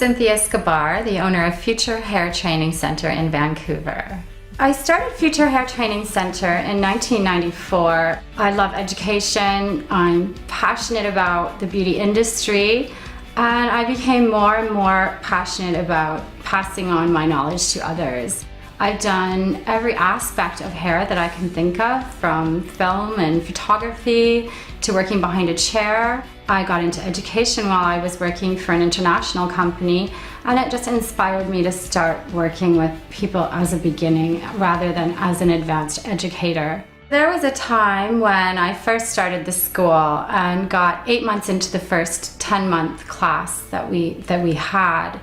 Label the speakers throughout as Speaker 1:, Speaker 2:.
Speaker 1: Cynthia Escobar, the owner of Future Hair Training Center in Vancouver. I started Future Hair Training Center in 1994. I love education, I'm passionate about the beauty industry, and I became more and more passionate about passing on my knowledge to others. I've done every aspect of hair that I can think of, from film and photography to working behind a chair. I got into education while I was working for an international company, and it just inspired me to start working with people as a beginning rather than as an advanced educator. There was a time when I first started the school and got 8 months into the first 10-month class that we had,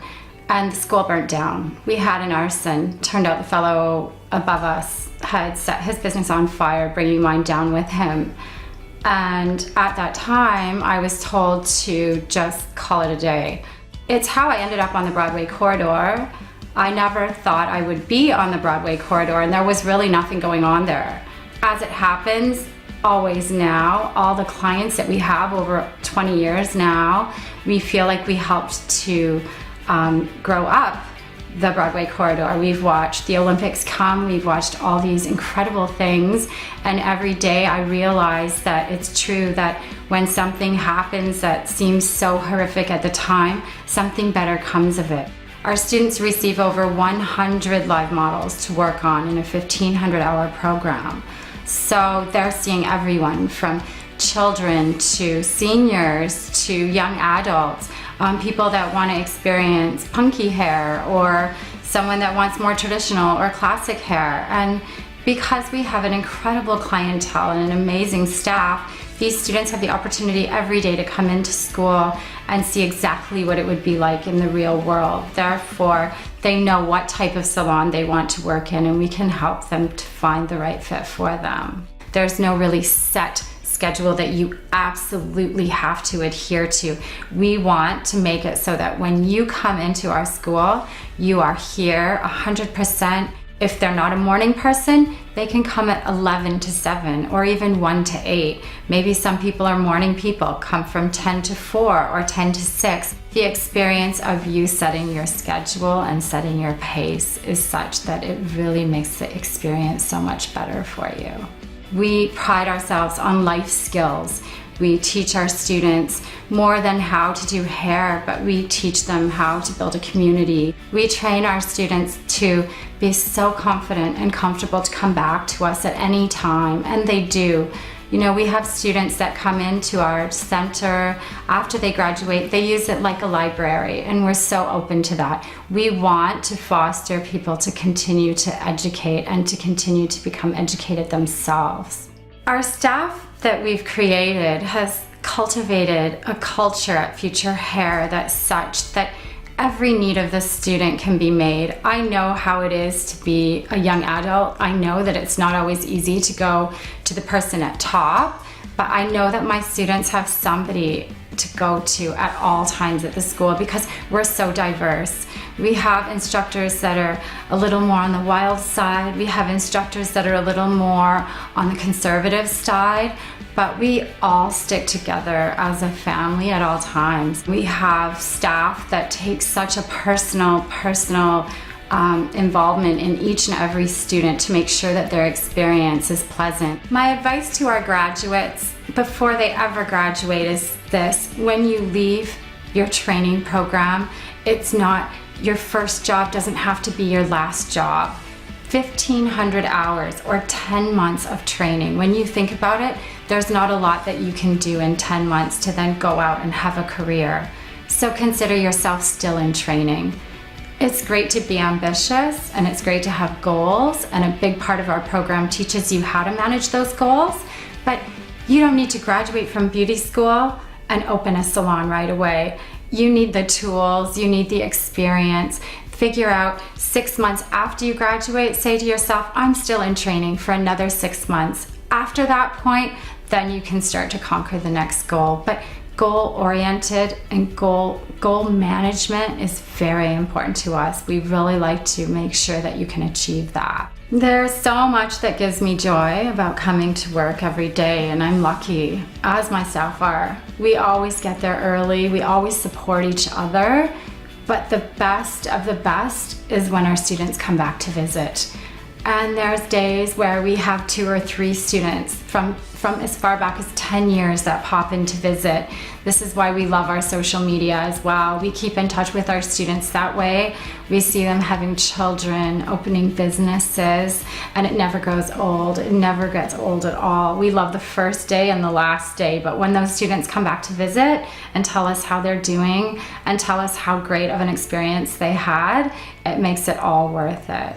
Speaker 1: and the school burnt down. We had an arson. Turned out the fellow above us had set his business on fire, bringing mine down with him. And at that time, I was told to just call it a day. It's how I ended up on the Broadway corridor. I never thought I would be on the Broadway corridor, and there was really nothing going on there. As it happens, always now, all the clients that we have over 20 years now, we feel like we helped to grow up the Broadway corridor. We've watched the Olympics come, we've watched all these incredible things, and every day I realize that it's true that when something happens that seems so horrific at the time, something better comes of it. Our students receive over 100 live models to work on in a 1,500-hour program. So they're seeing everyone from children to seniors to young adults, people that want to experience punky hair, or someone that wants more traditional or classic hair. And because we have an incredible clientele and an amazing staff, these students have the opportunity every day to come into school and see exactly what it would be like in the real world. Therefore, they know what type of salon they want to work in, and we can help them to find the right fit for them. There's no really set schedule that you absolutely have to adhere to. We want to make it so that when you come into our school, you are here 100%. If they're not a morning person, they can come at 11 to 7 or even 1 to 8. Maybe some people are morning people, come from 10 to 4 or 10 to 6. The experience of you setting your schedule and setting your pace is such that it really makes the experience so much better for you. We pride ourselves on life skills. We teach our students more than how to do hair, but we teach them how to build a community. We train our students to be so confident and comfortable to come back to us at any time, and they do. You know, we have students that come into our center after they graduate. They use it like a library, and we're so open to that. We want to foster people to continue to educate and to continue to become educated themselves. Our staff that we've created has cultivated a culture at Future Hair that's such that every need of the student can be made. I know how it is to be a young adult. I know that it's not always easy to go to the person at top, but I know that my students have somebody to go to at all times at the school because we're so diverse. We have instructors that are a little more on the wild side. We have instructors that are a little more on the conservative side, but we all stick together as a family at all times. We have staff that take such a personal involvement in each and every student to make sure that their experience is pleasant. My advice to our graduates before they ever graduate is this: when you leave your training program, it's not your first job, doesn't have to be your last job. 1,500 hours or 10 months of training. When you think about it, there's not a lot that you can do in 10 months to then go out and have a career. So consider yourself still in training. It's great to be ambitious, and it's great to have goals, and a big part of our program teaches you how to manage those goals, but you don't need to graduate from beauty school and open a salon right away. You need the tools, you need the experience. Figure out 6 months after you graduate, say to yourself, I'm still in training for another 6 months. After that point, then you can start to conquer the next goal. But goal-oriented and goal management is very important to us. We really like to make sure that you can achieve that. There's so much that gives me joy about coming to work every day, and I'm lucky, as my staff are. We always get there early, we always support each other. But the best of the best is when our students come back to visit. And there's days where we have 2 or 3 students from as far back as 10 years that pop in to visit. This is why we love our social media as well. We keep in touch with our students that way. We see them having children, opening businesses, and it never goes old. It never gets old at all. We love the first day and the last day, but when those students come back to visit and tell us how they're doing and tell us how great of an experience they had, it makes it all worth it.